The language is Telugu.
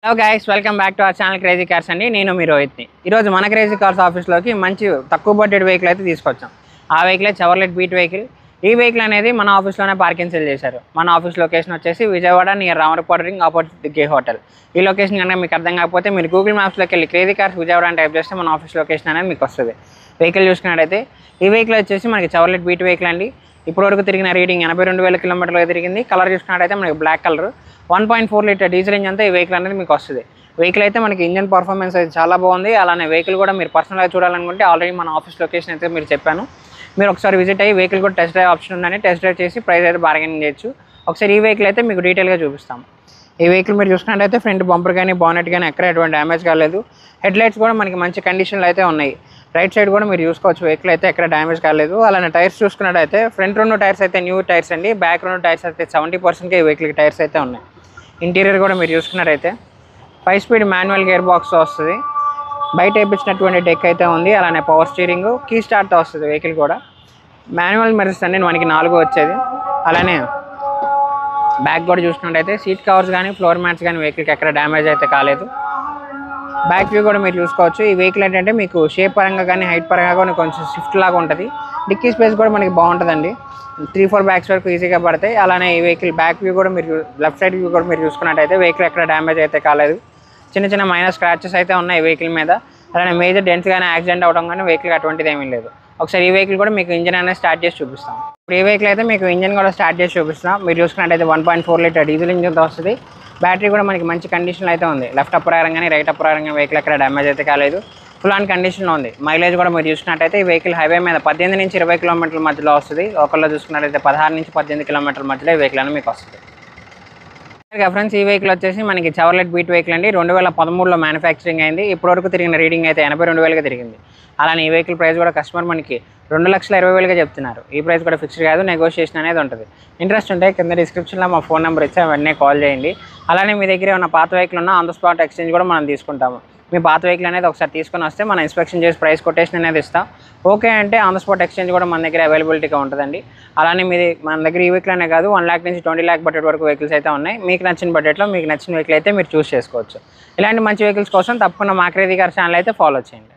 Hello guys, welcome back to our channel crazy cars అండి. నేను మీ రోహిత్ని. ఈరోజు మన క్రేజీ కార్స్ ఆఫీస్లోకి మంచి తక్కువ బడ్జెట్ వెహికల్ అయితే తీసుకొచ్చాం. ఆ వెహికల్ చెవర్లెట్ బీట్ వెహికల్. ఈ వెహికల్ అనేది మన ఆఫీస్లోనే పార్కింగ్ సెల్ చేశారు. మన ఆఫీస్ లొకేషన్ వచ్చేసి Vijayawada near Ramarapadu ring opposite గే హోటల్. ఈ లొకేషన్ కనుక మీకు అర్థం కాకపోతే మీరు గూగుల్ మ్యాప్స్లోకి వెళ్ళి క్రేజీ కార్స్ విజయవాడ అని టైప్ చేస్తే మన ఆఫీస్ లొకేషన్ అనేది మీకు వస్తుంది. వెహికల్ చూసుకున్నట్టయితే ఈ వెహికల్ వచ్చేసి మనకి చెవర్లెట్ బీట్ వెహికల్ అండి. ఇప్పటివరకు తిరిగిన రీడింగ్ 82,000 కిలోమీటర్లు తిరిగింది. కలర్ చూసుకున్నట్టయితే మనకి బ్లాక్ కలర్ 1.4 లీటర్ డీజిల్ ఇంజన్తో ఈ వెహికల్ అనేది మీకు వస్తుంది. వెహికల్ అయితే మనకి ఇంజన్ పర్ఫార్మెన్స్ అయితే చాలా బాగుంది. అలానే వెహికల్ కూడా మీరు పర్సనల్గా చూడాలనుకుంటే ఆల్రెడీ మన ఆఫీస్ లొకేషన్ అయితే మీరు చెప్పాను. మీరు ఒకసారి విజిట్ అయ్యి వెహికల్ కూడా టెస్ట్ డ్రైవ్ ఆప్షన్ ఉందని టెస్ట్ డ్రైవ్ చేసి ప్రైస్ అయితే బార్గెనింగ్ చేయొచ్చు. ఒకసారి ఈ వెహికల్ అయితే మీకు డీటెయిల్గా చూపిస్తాము. ఈ వెహికల్ మీరు చూసుకున్నట్టయితే ఫ్రంట్ బంపర్ కానీ బానెట్ కానీ ఎక్కడ ఎటువంటి డ్యామేజ్ కాలేదు. హెడ్ లైట్స్ కూడా మనకి మంచి కండిషన్లో అయితే ఉన్నాయి. రైట్ సైడ్ కూడా మీరు చూసుకోవచ్చు, వెహికల్ అయితే ఎక్కడ డ్యామేజ్ కాలేదు. అలానే టైర్స్ చూసుకున్నట్టయితే ఫ్రంట్ 2 టైర్స్ అయితే న్యూ టైర్స్ అండి. బ్యాక్ 2 టైర్స్ అయితే 70% ఈ వెహికల్కి టైర్స్ అయితే ఉన్నాయి. ఇంటీరియర్ కూడా మీరు చూసుకున్నట్టయితే 5 స్పీడ్ మాన్యువల్ గేర్ బాక్స్ వస్తుంది. బయట వేయించినటువంటి డెక్ అయితే ఉంది. అలానే పవర్ స్టీరింగ్, కీ స్టార్ట్తో వస్తుంది. వెహికల్ కూడా మాన్యువల్ మిర్రర్స్ అండి మనకి 4 వచ్చేది. అలానే బ్యాక్ కూడా చూసుకున్నట్టయితే సీట్ కవర్స్ కానీ ఫ్లోర్ మ్యాట్స్ కానీ వెహికల్కి ఎక్కడ డ్యామేజ్ అయితే కాలేదు. బ్యాక్ వ్యూ కూడా మీరు చూసుకోవచ్చు. ఈ వెహికల్ ఏంటంటే మీకు షేప్ పరంగా కానీ హైట్ పరంగా కానీ కొంచెం స్విఫ్ట్ లాగా ఉంటుంది. డిక్కీ స్పేస్ కూడా మనకి బాగుంటుందండి. 3-4 బ్యాగ్స్ వరకు ఈజీగా పడతాయి. అలానే ఈ వెహికల్ బ్యాక్ వ్యూ కూడా మీరు లెఫ్ట్ సైడ్ వ్యూ కూడా మీరు చూసుకున్నట్టయితే వెహికల్ ఎక్కడ డ్యామేజ్ అయితే కాలేదు. చిన్న చిన్న మైనర్ స్క్రాచెస్ అయితే ఉన్నాయి వెహికల్ మీద. అలానే మేజర్ డెంట్స్ కానీ యాక్సిడెంట్ అవడం కానీ వెహికల్ అటువంటిది ఏమీ లేదు. ఒకసారి ఈ వెహికల్ కూడా మీకు ఇంజన్ అనేది స్టార్ట్ చేసి చూపిస్తాం. ఇప్పుడు ఈ వెహికల్ అయితే మీకు ఇంజన్ కూడా స్టార్ట్ చేసి చూపిస్తాం. మీరు చూసుకున్నట్టయితే 1.4 లీటర్ డీజిల్ ఇంజన్తో వస్తుంది. బ్యాటరీ కూడా మనకి మంచి కండిషన్లో అయితే ఉంది. లెఫ్ట్ అప్పర్ ఐరన్ కానీ రైట్ అప్పర్ ఐరన్ కానీ వెహికల్ ఎక్కడ డ్యామేజ్ అయితే కాలేదు. ఫుల్ ఆన్ కండిషన్లో ఉంది. మైలేజ్ కూడా మీరు చూసుకున్నట్టయితే ఈ వెహికల్ హైవే మీద 18 నుంచి 20 కిలోమీటర్ల మధ్యలో వస్తుంది. లోకల్లో చూసుకున్నట్టయితే 16 నుంచి 18 కిలోమీటర్ల మధ్యలో ఈ వెహికల్ అని మీకు వస్తుంది. ఫ్రెండ్స్, ఈ వెహికల్ వచ్చేసి మనకి చెవర్లెట్ బీట్ వెహికల్ అండి. 2013లో మ్యానుఫ్యాక్చరింగ్ అయింది. ఇప్పటివరకు తిరిగిన రీడింగ్ అయితే 82,000గా తిరిగింది. అలానే ఈ వెహికల్ ప్రైస్ కూడా కస్టమర్ మనకి 2,20,000గా చెప్తున్నారు. ఈ ప్రైస్ కూడా ఫిక్స్డ్ కాదు, నెగోషియేషన్ అనేది ఉంటుంది. ఇంట్రెస్ట్ ఉంటే కింద డిస్క్రిప్షన్లో మా ఫోన్ నెంబర్ ఇచ్చి వెంటనే కాల్ చేయండి. అలానే మీ దగ్గర ఉన్న పాత వెహికల్ ఉన్నా ఆన్ ద స్పాట్ ఎక్స్చేంజ్ కూడా మనం తీసుకుంటాము. మీ పాత వెహికల్ అనేది ఒకసారి తీసుకొని వస్తే మనం ఇన్స్పెక్షన్ చేసి ప్రైస్ కొటేషన్ అనేది ఇస్తాం. ఓకే అంటే ఆన్ ద స్పాట్ ఎక్స్చేంజ్ కూడా మన దగ్గర అవైలబిలిటీగా ఉంటుందండి. అలానే మన దగ్గర ఈ వెహికల్ అనే కాదు 1 lakh నుంచి 20 lakh బడ్జెట్ వరకు వెహికల్స్ అయితే ఉన్నాయి. మీకు నచ్చిన బడ్జెట్లో మీకు నచ్చిన వెహికల్ అయితే మీరు చూస్ చేసుకోవచ్చు. ఇలాంటి మంచి వెహికల్స్ కోసం తప్పకుండా మా క్రేజీ కార్ ఛానల్ అయితే ఫాలో చేయండి.